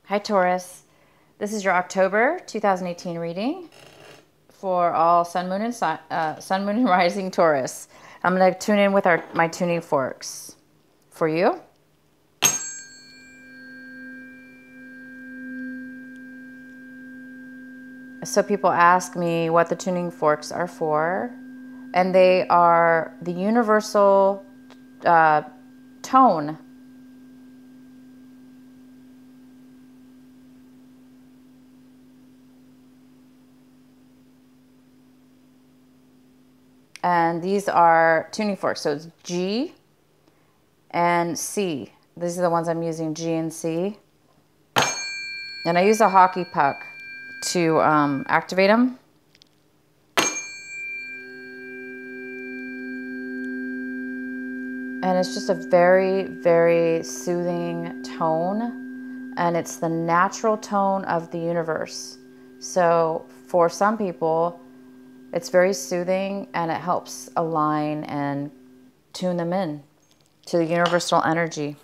Hi Taurus, this is your October 2018 reading for all Sun, Moon, and Rising Taurus. I'm going to tune in with my tuning forks for you. So people ask me what the tuning forks are for, and they are the universal tone. And these are tuning forks. So it's G and C. These are the ones I'm using, G and C. And I use a hockey puck to activate them. And it's just a very, very soothing tone. And it's the natural tone of the universe. So for some people, it's very soothing and it helps align and tune them in to the universal energy.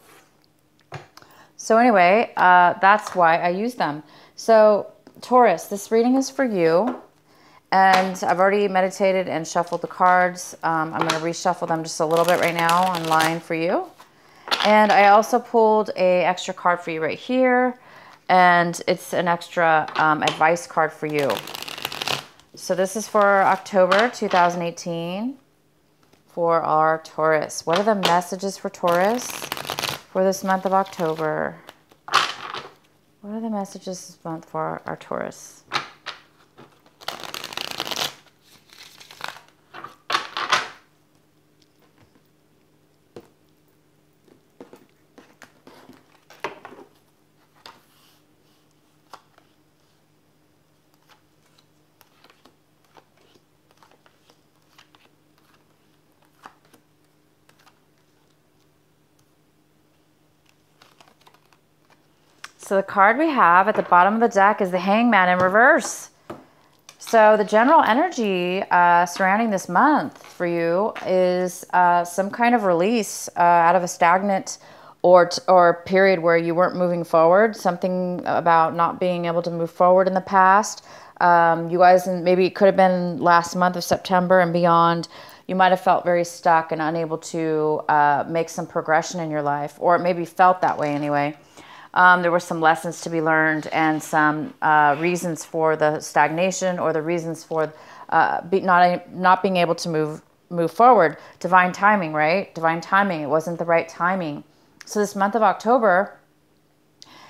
So anyway, that's why I use them. So Taurus, this reading is for you. And I've already meditated and shuffled the cards. I'm going to reshuffle them just a little bit right now on line for you. And I also pulled an extra card for you right here. And it's an extra advice card for you. So this is for October 2018 for our Taurus. What are the messages for Taurus for this month of October? What are the messages this month for our Taurus? So the card we have at the bottom of the deck is the Hangman in reverse. So the general energy surrounding this month for you is some kind of release out of a stagnant or period where you weren't moving forward. Something about not being able to move forward in the past. You guys, maybe it could have been last month of September and beyond. You might have felt very stuck and unable to make some progression in your life, or it maybe felt that way anyway. There were some lessons to be learned and some reasons for the stagnation or the reasons for not being able to move forward. Divine timing, right? Divine timing. It wasn't the right timing. So this month of October,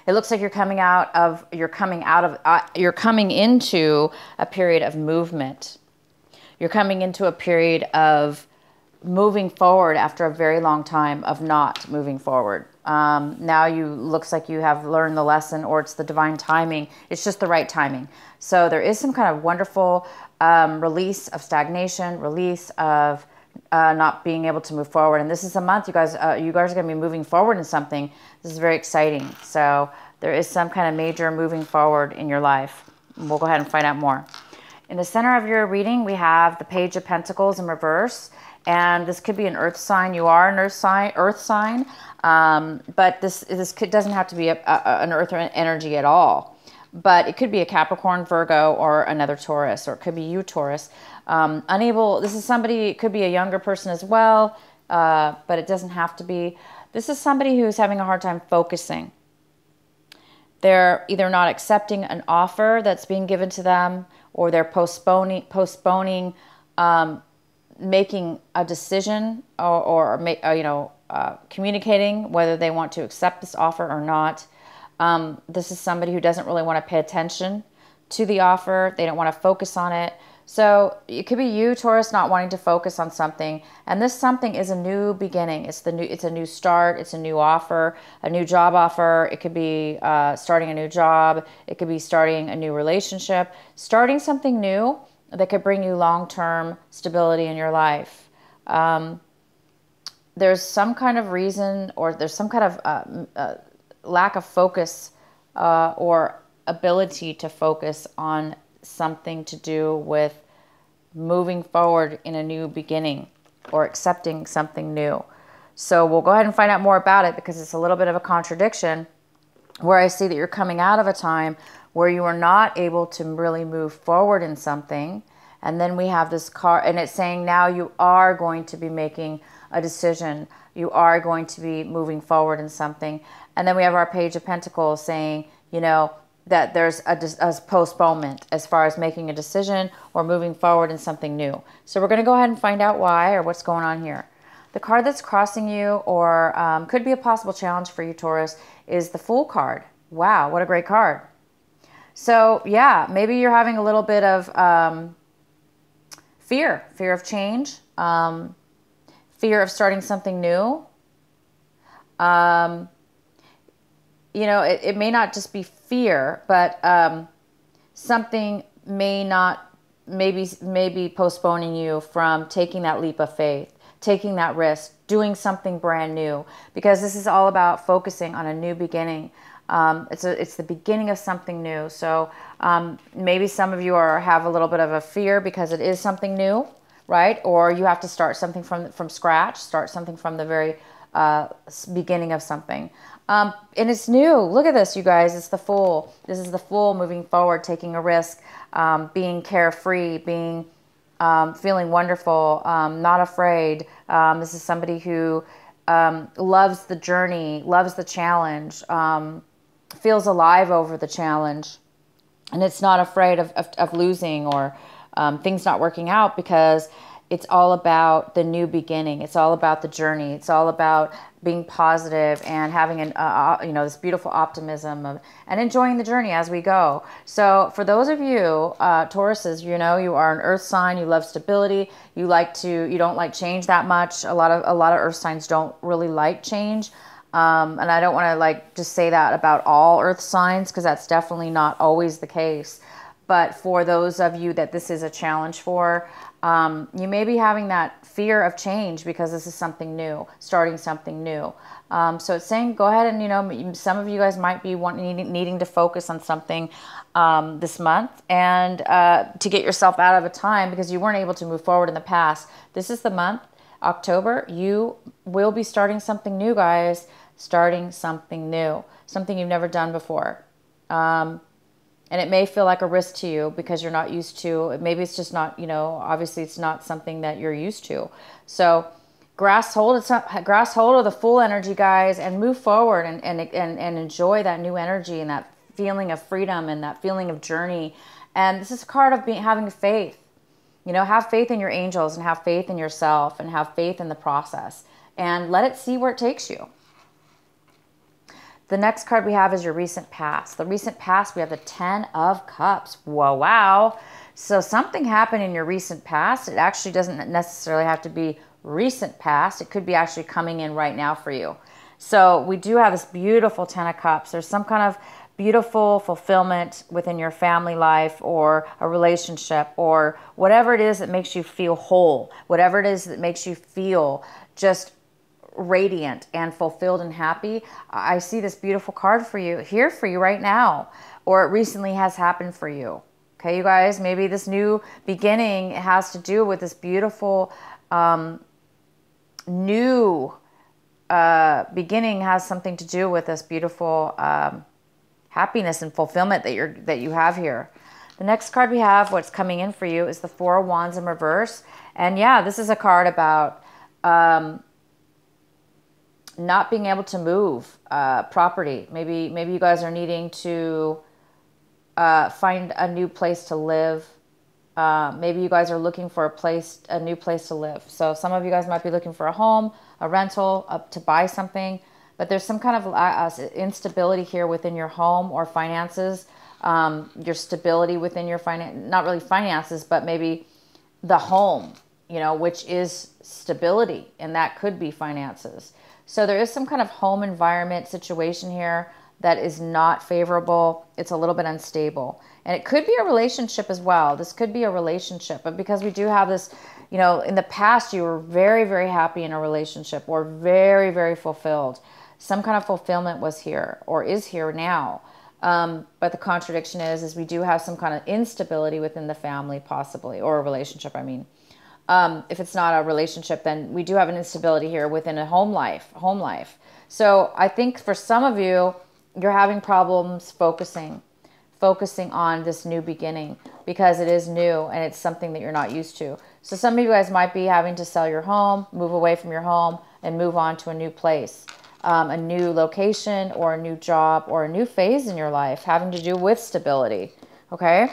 it looks like you're coming into a period of movement. You're coming into a period of moving forward after a very long time of not moving forward. Now looks like you have learned the lesson, or it's the divine timing. It's just the right timing. So there is some kind of wonderful release of stagnation, release of not being able to move forward. And this is a month you guys are going to be moving forward in something. This is very exciting. So there is some kind of major moving forward in your life. We'll go ahead and find out more. In the center of your reading, we have the Page of Pentacles in reverse. And this could be an earth sign. You are an earth sign. But this doesn't have to be an earth energy at all. But it could be a Capricorn, Virgo, or another Taurus, or it could be you, Taurus. This is somebody, it could be a younger person as well, but it doesn't have to be. This is somebody who's having a hard time focusing. They're either not accepting an offer that's being given to them, or they're postponing making a decision or communicating whether they want to accept this offer or not. This is somebody who doesn't really want to pay attention to the offer. They don't want to focus on it. So it could be you, Taurus, not wanting to focus on something. And this something is a new beginning. It's a new start. It's a new offer, a new job offer. It could be starting a new job. It could be starting a new relationship, starting something new that could bring you long-term stability in your life. There's some kind of reason, or there's some kind of lack of focus or ability to focus on something to do with moving forward in a new beginning or accepting something new. So we'll go ahead and find out more about it, because it's a little bit of a contradiction. where I see that you're coming out of a time where you are not able to really move forward in something. And then we have this card, and it's saying now you are going to be making a decision. You are going to be moving forward in something. And then we have our Page of Pentacles saying, you know, that there's a postponement as far as making a decision or moving forward in something new. So we're going to go ahead and find out why or what's going on here. The card that's crossing you or could be a possible challenge for you, Taurus, is the Fool card. Wow, what a great card. So yeah, maybe you're having a little bit of fear of change, fear of starting something new. You know, it may not just be fear, but something may be postponing you from taking that leap of faith, taking that risk, doing something brand new, because this is all about focusing on a new beginning. It's the beginning of something new. So maybe some of you have a little bit of a fear because it is something new, right? Or you have to start something from scratch, start something from the very beginning of something. And it's new. Look at this, you guys. It's the Fool. This is the Fool moving forward, taking a risk, being carefree, being feeling wonderful, not afraid. This is somebody who loves the journey, loves the challenge, feels alive over the challenge, and it's not afraid of losing or things not working out, because it's all about the new beginning. It's all about the journey. It's all about being positive and having you know, this beautiful optimism and enjoying the journey as we go. So for those of you Tauruses, you know, you are an earth sign. You love stability. You don't like change that much. A lot of earth signs don't really like change. And I don't want to like just say that about all earth signs, because that's definitely not always the case. But for those of you that this is a challenge for, you may be having that fear of change because this is something new, starting something new. So it's saying go ahead and, you know, some of you guys might be needing to focus on something this month and to get yourself out of a time because you weren't able to move forward in the past. This is the month, October. You will be starting something new, guys. Starting something new, something you've never done before. And it may feel like a risk to you because you're not used to, maybe it's just not, you know, obviously it's not something that you're used to. So grasp hold of the Fool energy, guys, and move forward and enjoy that new energy and that feeling of freedom and that feeling of journey. And this is a card of having faith. You know, have faith in your angels and have faith in yourself and have faith in the process and let it see where it takes you. The next card we have is your recent past. The recent past, we have the 10 of Cups. Whoa, wow. So something happened in your recent past. It actually doesn't necessarily have to be recent past. It could be actually coming in right now for you. So we do have this beautiful 10 of Cups. There's some kind of beautiful fulfillment within your family life or a relationship or whatever it is that makes you feel whole, whatever it is that makes you feel just radiant and fulfilled and happy. I see this beautiful card for you here for you right now, or it recently has happened for you. Okay, you guys, maybe this new beginning has to do with this beautiful new beginning has something to do with this beautiful happiness and fulfillment that you have here. The next card we have, what's coming in for you, is the Four of Wands in reverse. And yeah, this is a card about not being able to move property. Maybe you guys are needing to find a new place to live. Maybe you guys are looking for a new place to live. So some of you guys might be looking for a home, a rental, to buy something. But there's some kind of instability here within your home or finances. Your stability within your not really finances, but maybe the home, you know, which is stability, and that could be finances. So there is some kind of home environment situation here that is not favorable. It's a little bit unstable. And it could be a relationship as well. This could be a relationship. But because we do have this, you know, in the past you were very, very happy in a relationship or very, very fulfilled. Some kind of fulfillment was here or is here now. But the contradiction is we do have some kind of instability within the family possibly, or a relationship, I mean. If it's not a relationship, then we do have an instability here within a home life. So I think for some of you, you're having problems focusing on this new beginning because it is new and it's something that you're not used to. So some of you guys might be having to sell your home, move away from your home, and move on to a new place, a new location or a new job or a new phase in your life having to do with stability. Okay?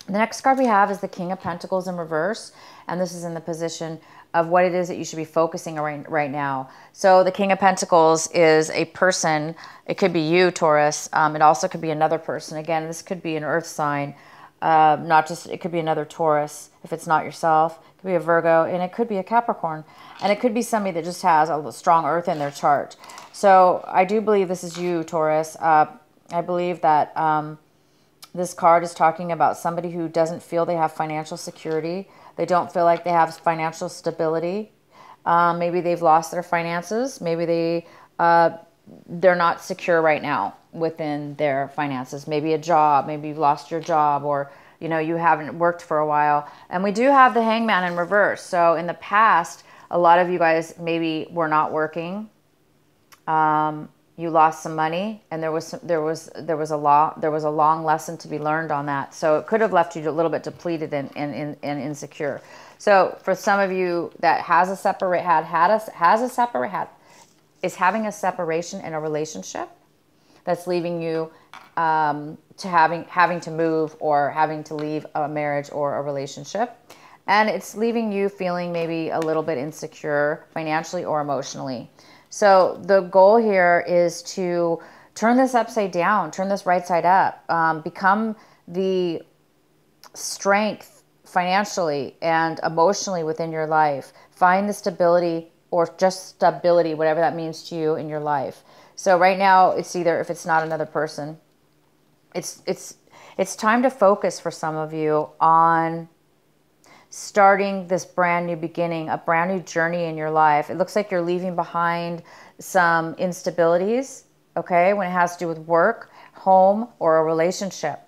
The next card we have is the King of Pentacles in reverse, and this is in the position of what it is that you should be focusing on right now. So the King of Pentacles is a person. It could be you, Taurus. It also could be another person. Again, this could be an earth sign. It could be another Taurus if it's not yourself. It could be a Virgo, and it could be a Capricorn. And it could be somebody that just has a strong earth in their chart. So I do believe this is you, Taurus. I believe that this card is talking about somebody who doesn't feel they have financial security. They don't feel like they have financial stability. Maybe they've lost their finances. Maybe they're not secure right now within their finances. Maybe a job. Maybe you've lost your job, or you haven't worked for a while. And we do have the Hangman in reverse. So in the past, a lot of you guys maybe were not working. You lost some money, and there was a long lesson to be learned on that. So it could have left you a little bit depleted and insecure. So for some of you that is having a separation in a relationship that's leaving you to having to move or having to leave a marriage or a relationship, and it's leaving you feeling maybe a little bit insecure financially or emotionally. So the goal here is to turn this upside down, turn this right side up, become the strength financially and emotionally within your life. Find the stability, or just stability, whatever that means to you in your life. So right now, it's either, if it's not another person, it's time to focus for some of you on starting this brand new beginning, a brand new journey in your life. It looks like you're leaving behind some instabilities, okay, when it has to do with work, home, or a relationship.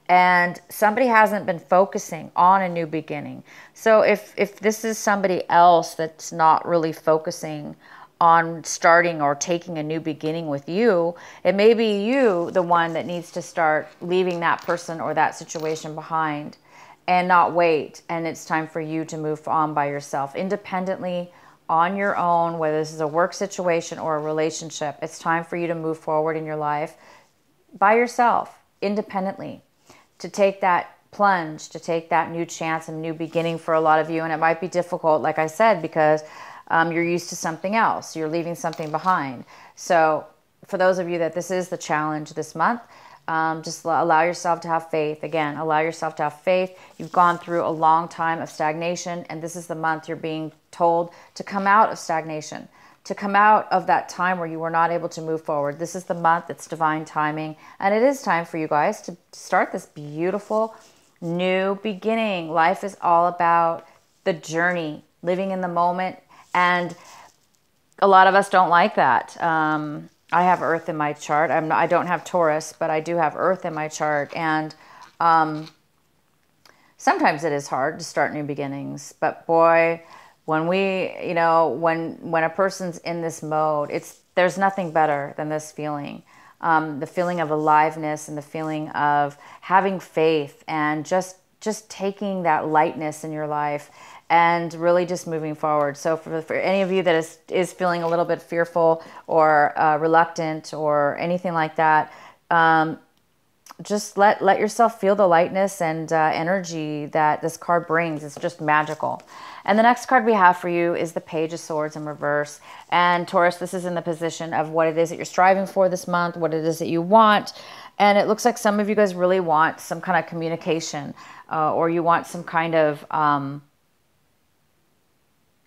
And somebody hasn't been focusing on a new beginning. So if this is somebody else that's not really focusing on starting or taking a new beginning with you, it may be you, the one that needs to start leaving that person or that situation behind and not wait. And it's time for you to move on by yourself, independently, on your own, whether this is a work situation or a relationship. It's time for you to move forward in your life by yourself, independently, to take that plunge, to take that new chance and new beginning for a lot of you. And it might be difficult, like I said, because you're used to something else. You're leaving something behind. So for those of you that this is the challenge this month, just allow yourself to have faith. Again, allow yourself to have faith. You've gone through a long time of stagnation, and this is the month you're being told to come out of stagnation, to come out of that time where you were not able to move forward. This is the month. It's divine timing, and it is time for you guys to start this beautiful new beginning. Life is all about the journey, living in the moment, and a lot of us don't like that. I have Earth in my chart. I don't have Taurus, but I do have Earth in my chart. And sometimes it is hard to start new beginnings. But boy, when when a person's in this mode, there's nothing better than this feeling. The feeling of aliveness and the feeling of having faith and just taking that lightness in your life and really just moving forward. So for any of you that is feeling a little bit fearful or reluctant or anything like that, just let yourself feel the lightness and energy that this card brings. It's just magical. And the next card we have for you is the Page of Swords in reverse. And Taurus, this is in the position of what it is that you're striving for this month, what it is that you want. And it looks like some of you guys really want some kind of communication, or you want some kind of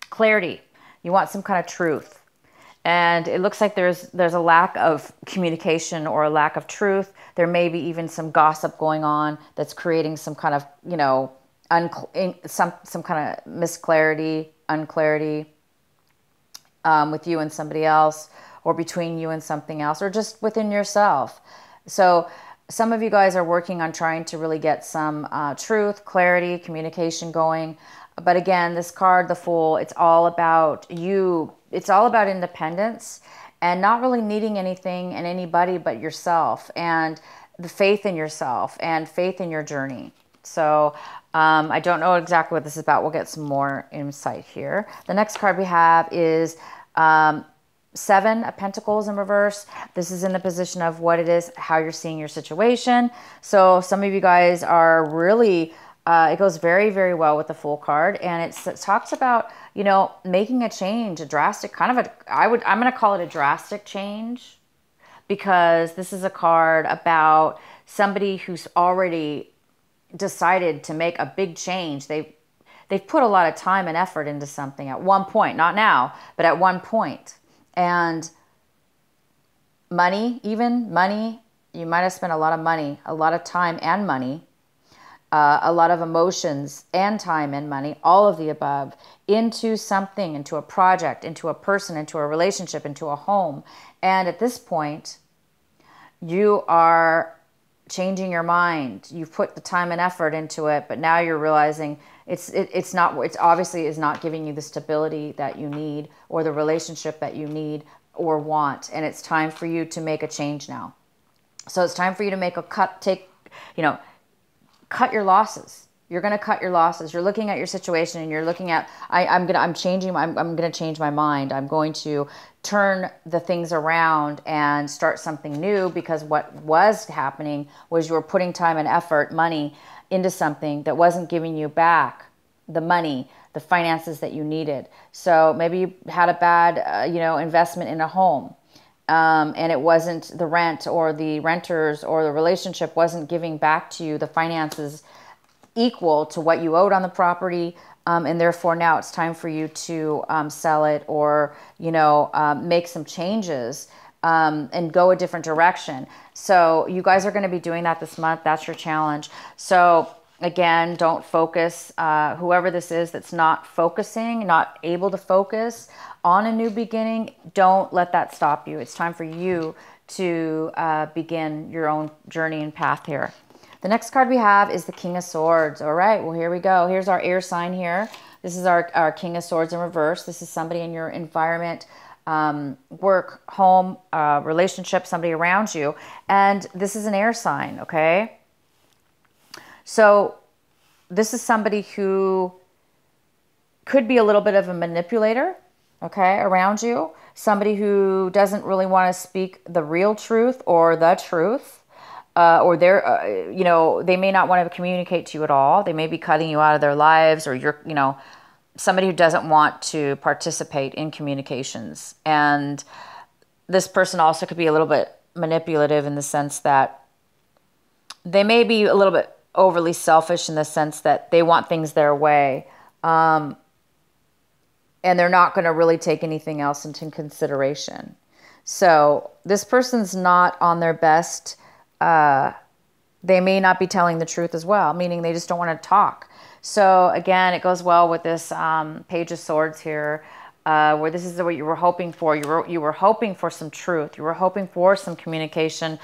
clarity. You want some kind of truth. And it looks like there's a lack of communication or a lack of truth. There may be even some gossip going on that's creating some kind of, some kind of misclarity, unclarity with you and somebody else, or between you and something else, or just within yourself. So some of you guys are working on trying to really get some truth, clarity, communication going. But again, this card, the Fool, it's all about you. It's all about independence and not really needing anything and anybody but yourself, and the faith in yourself and faith in your journey. So I don't know exactly what this is about. We'll get some more insight here. The next card we have is Seven of Pentacles in reverse. This is in the position of what it is, how you're seeing your situation. So some of you guys are really, it goes very, very well with the Fool card. And it talks about, you know, making a change, a drastic kind of I'm going to call it a drastic change, because this is a card about somebody who's already decided to make a big change. They've put a lot of time and effort into something at one point, not now, but at one point. And money, you might have spent a lot of money, a lot of time and money, a lot of emotions and time and money, all of the above, into something, into a project, into a person, into a relationship, into a home. And at this point, you are changing your mind. You've put the time and effort into it, but now you're realizing it's obviously is not giving you the stability that you need, or the relationship that you need or want. And it's time for you to make a change now. So it's time for you to make a cut, cut your losses. You're going to cut your losses. You're looking at your situation and you're looking at, I'm going to change my mind. I'm going to turn the things around and start something new, because what was happening was you were putting time and effort, money, into something that wasn't giving you back the money, the finances that you needed. So maybe you had a bad, investment in a home, and it wasn't the rent or the renters or the relationship wasn't giving back to you the finances equal to what you owed on the property. And therefore now it's time for you to sell it, or, make some changes and go a different direction. So you guys are going to be doing that this month. That's your challenge. So again, don't focus. Whoever this is that's not focusing, not able to focus on a new beginning, don't let that stop you. It's time for you to begin your own journey and path here. The next card we have is the King of Swords. All right, well, here we go. Here's our air sign here. This is our King of Swords in reverse. This is somebody in your environment, work, home, relationship, somebody around you. And this is an air sign, okay? So this is somebody who could be a little bit of a manipulator, okay, around you. Somebody who doesn't really want to speak the real truth or the truth. Or they're, they may not want to communicate to you at all. They may be cutting you out of their lives, or you're, somebody who doesn't want to participate in communications. And this person also could be a little bit manipulative in the sense that they may be a little bit overly selfish in the sense that they want things their way. And they're not going to really take anything else into consideration. So this person's not on their best. They may not be telling the truth as well, meaning they just don't want to talk. So again, it goes well with this Page of Swords here, where this is what you were hoping for. You were hoping for some truth. You were hoping for some communication.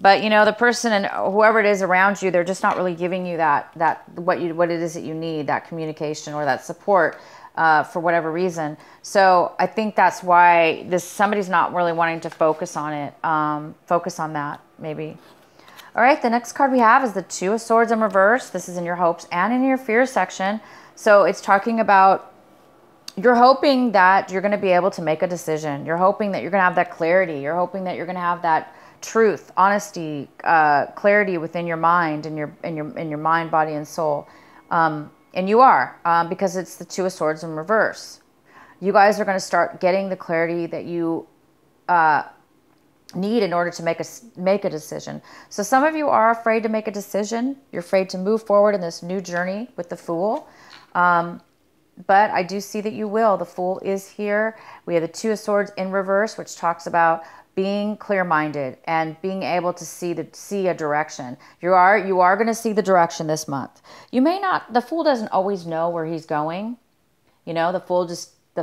But, the person and whoever it is around you, they're just not really giving you what it is that you need, that communication or that support for whatever reason. So I think that's why somebody's not really wanting to focus on it, focus on that maybe. All right, the next card we have is the Two of Swords in reverse. This is in your hopes and in your fears section. So it's talking about you're hoping that you're going to be able to make a decision. You're hoping that you're going to have that clarity. You're hoping that you're going to have that truth, honesty, clarity within your mind and your mind, body, and soul. And you are, because it's the Two of Swords in reverse. You guys are going to start getting the clarity that you need in order to make a decision. So some of you are afraid to make a decision. You're afraid to move forward in this new journey with the Fool. But I do see that you will. The Fool is here. We have the Two of Swords in reverse, which talks about being clear-minded and being able to see a direction. You are going to see the direction this month. You may not. The Fool doesn't always know where he's going. The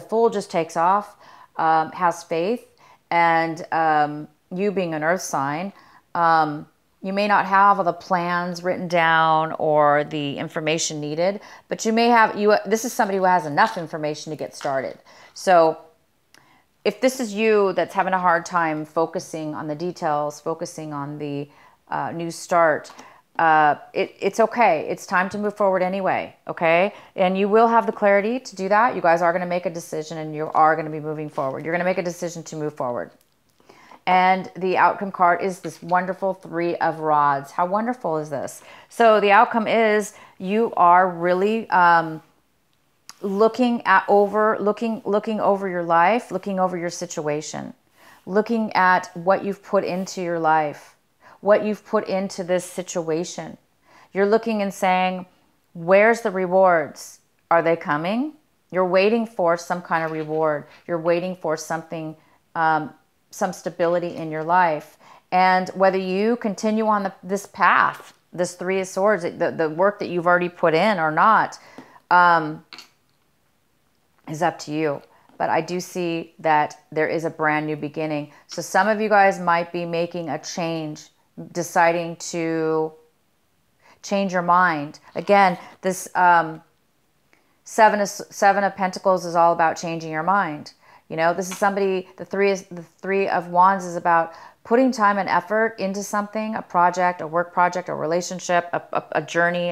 Fool just takes off, has faith, and you being an earth sign, you may not have all the plans written down or the information needed, but you may have, this is somebody who has enough information to get started. So if this is you that's having a hard time focusing on the details, focusing on the new start, it's okay. It's time to move forward anyway, okay? And you will have the clarity to do that. You guys are going to make a decision, and you are going to be moving forward. You're going to make a decision to move forward. And the outcome card is this wonderful 3 of Rods. How wonderful is this? So the outcome is you are really looking over your life, looking over your situation, looking at what you've put into your life, what you've put into this situation. You're looking and saying, where's the rewards? Are they coming? You're waiting for some kind of reward. You're waiting for something, some stability in your life. And whether you continue on this path, this 3 of Swords, the work that you've already put in or not, is up to you. But I do see that there is a brand new beginning. So some of you guys might be making a change, deciding to change your mind. Again, this seven of Pentacles is all about changing your mind. You know, this is somebody, the three of Wands is about putting time and effort into something, a project, a work project, a relationship, a journey,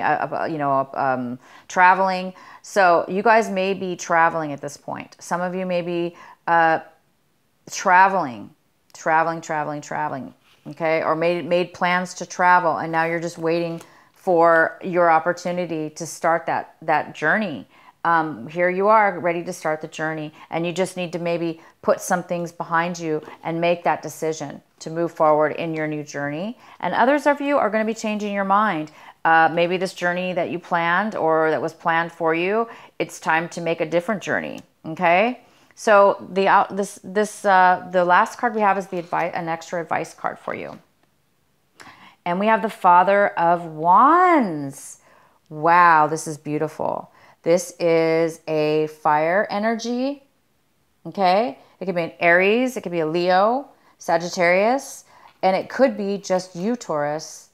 traveling. So you guys may be traveling at this point. Some of you may be traveling, okay? Or made plans to travel, and now you're just waiting for your opportunity to start that journey. Here you are ready to start the journey, and you just need to maybe put some things behind you and make that decision to move forward in your new journey. And others of you are going to be changing your mind. Maybe this journey that you planned or that was planned for you, it's time to make a different journey. Okay. So the last card we have is an extra advice card for you. And we have the Father of Wands. Wow, this is beautiful. This is a fire energy, okay? It could be an Aries, it could be a Leo, Sagittarius, and it could be just you, Taurus.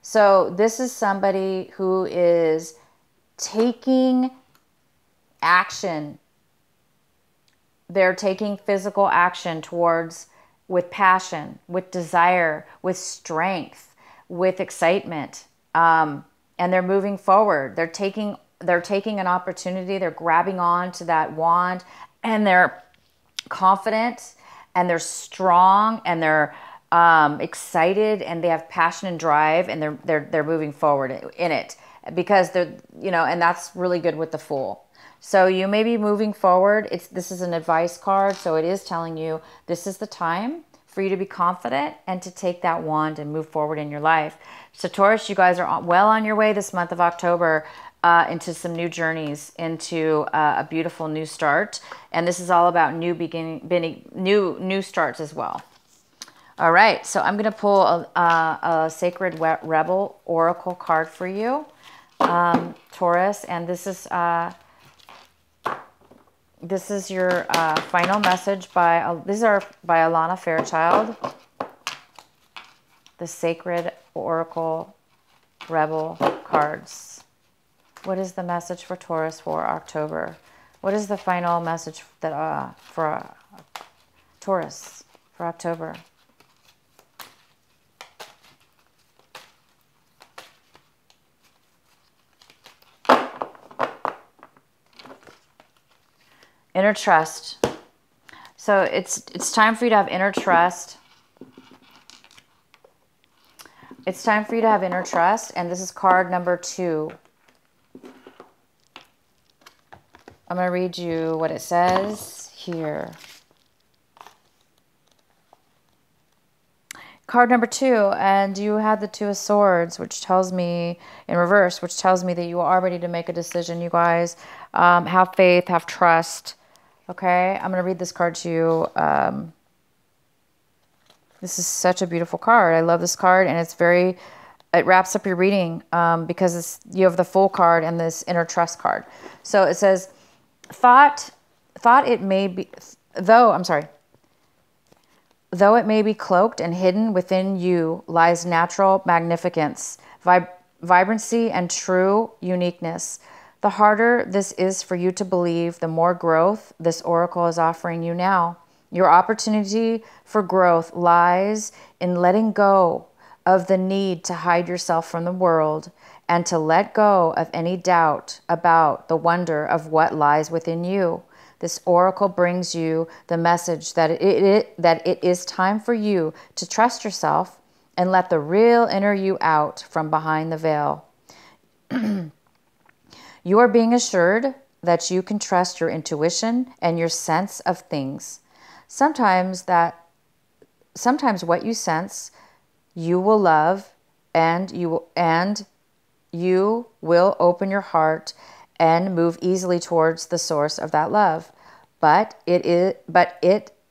So this is somebody who is taking action. They're taking physical action with passion, with desire, with strength, with excitement, and they're moving forward. They're taking an opportunity. They're grabbing on to that wand, and they're confident, and they're strong, and they're excited, and they have passion and drive, and they're moving forward in it because they're, and that's really good with the Fool. So you may be moving forward. This is an advice card, so it is telling you this is the time for you to be confident and to take that wand and move forward in your life. So Taurus, you guys are well on your way this month of October into some new journeys, into a beautiful new start. And this is all about new starts as well. All right, so I'm going to pull a Sacred Rebel Oracle card for you, Taurus, and this is your final message by Alana Fairchild. The Sacred Oracle Rebel cards. What is the message for Taurus for October? What is the final message for Taurus for October? Inner trust. So it's time for you to have inner trust. It's time for you to have inner trust, and this is card number 2. I'm going to read you what it says here. Card number 2, and you had the 2 of Swords, which tells me, in reverse, which tells me that you are ready to make a decision, you guys. Have faith, have trust. Okay, I'm going to read this card to you. This is such a beautiful card. I love this card, and it wraps up your reading because you have the Fool card and this inner trust card. So it says, though it may be cloaked and hidden within you lies natural magnificence, vibrancy, and true uniqueness. The harder this is for you to believe, the more growth this oracle is offering you now. Your opportunity for growth lies in letting go of the need to hide yourself from the world and to let go of any doubt about the wonder of what lies within you. This oracle brings you the message that it is time for you to trust yourself and let the real inner you out from behind the veil. You are being assured that you can trust your intuition and your sense of things. Sometimes what you sense, you will love, and you will open your heart and move easily towards the source of that love. But it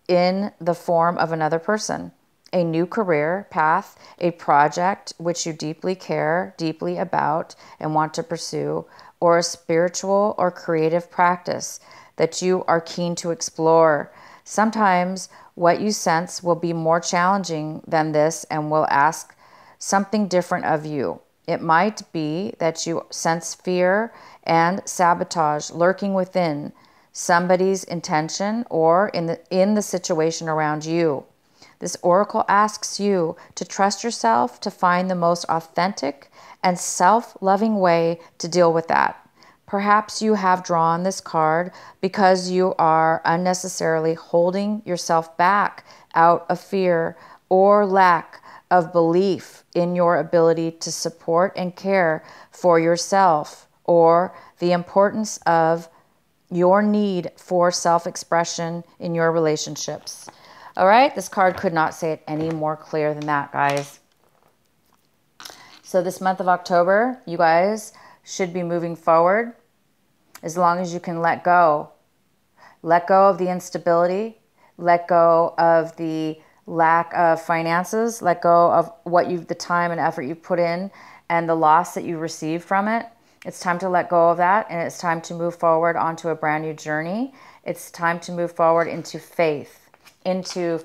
in the form of another person, a new career path, a project which you deeply care deeply about and want to pursue, or a spiritual or creative practice that you are keen to explore. Sometimes what you sense will be more challenging than this and will ask something different of you. It might be that you sense fear and sabotage lurking within somebody's intention or in the situation around you. This oracle asks you to trust yourself to find the most authentic and self-loving way to deal with that. Perhaps you have drawn this card because you are unnecessarily holding yourself back out of fear or lack of belief in your ability to support and care for yourself, or the importance of your need for self-expression in your relationships. All right, this card could not say it any more clear than that, guys. So this month of October, you guys should be moving forward as long as you can let go. Let go of the instability, let go of the lack of finances, let go of the time and effort you put in and the loss that you received from it. It's time to let go of that, and it's time to move forward onto a brand new journey. It's time to move forward into faith, into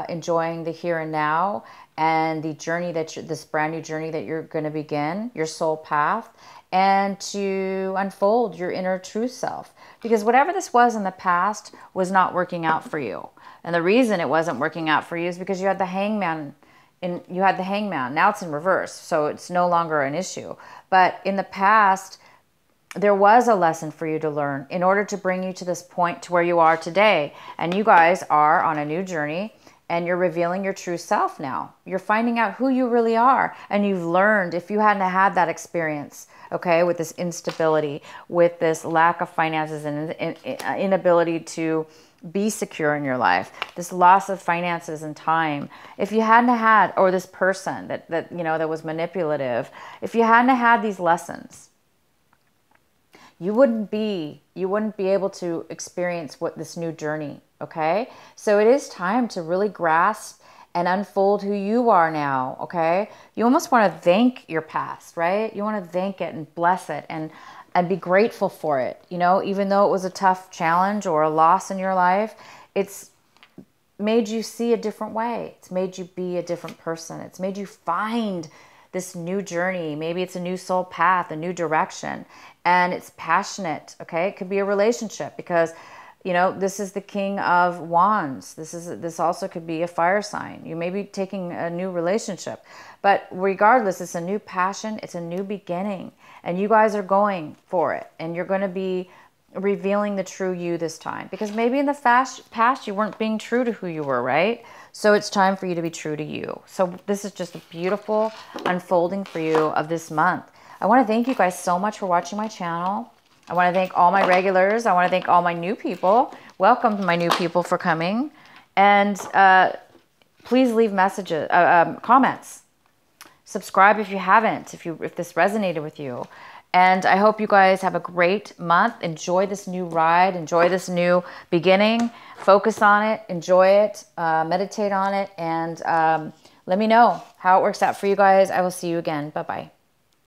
enjoying the here and now and the journey this brand new journey that you're going to begin, your soul path, and to unfold your inner true self. Because whatever this was in the past was not working out for you. And the reason it wasn't working out for you is because you had the hangman. Now it's in reverse, so it's no longer an issue. But in the past, there was a lesson for you to learn in order to bring you to this point to where you are today. And you guys are on a new journey, and you're revealing your true self now. You're finding out who you really are. And you've learned, if you hadn't had that experience, okay, with this instability, with this lack of finances and inability to be secure in your life, this loss of finances and time, if you hadn't had, or this person that was manipulative, if you hadn't had these lessons, you wouldn't be able to experience this new journey, okay? So it is time to really grasp and unfold who you are now, okay? You almost want to thank your past, right? You want to thank it and bless it and be grateful for it, even though it was a tough challenge or a loss in your life. It's made you see a different way. It's made you be a different person. It's made you find this new journey. Maybe it's a new soul path, a new direction, and it's passionate, okay? It could be a relationship because, this is the King of Wands. This also could be a fire sign. You may be taking a new relationship, but regardless, it's a new passion. It's a new beginning, and you guys are going for it, and you're going to be revealing the true you this time, because maybe in the past you weren't being true to who you were, right? So it's time for you to be true to you. So this is just a beautiful unfolding for you of this month. I want to thank you guys so much for watching my channel. I want to thank all my regulars. I want to thank all my new people. Welcome to my new people for coming. And please leave messages, comments. Subscribe if you haven't, if this resonated with you. And I hope you guys have a great month. Enjoy this new ride. Enjoy this new beginning. Focus on it. Enjoy it. Meditate on it. And let me know how it works out for you guys. I will see you again. Bye-bye.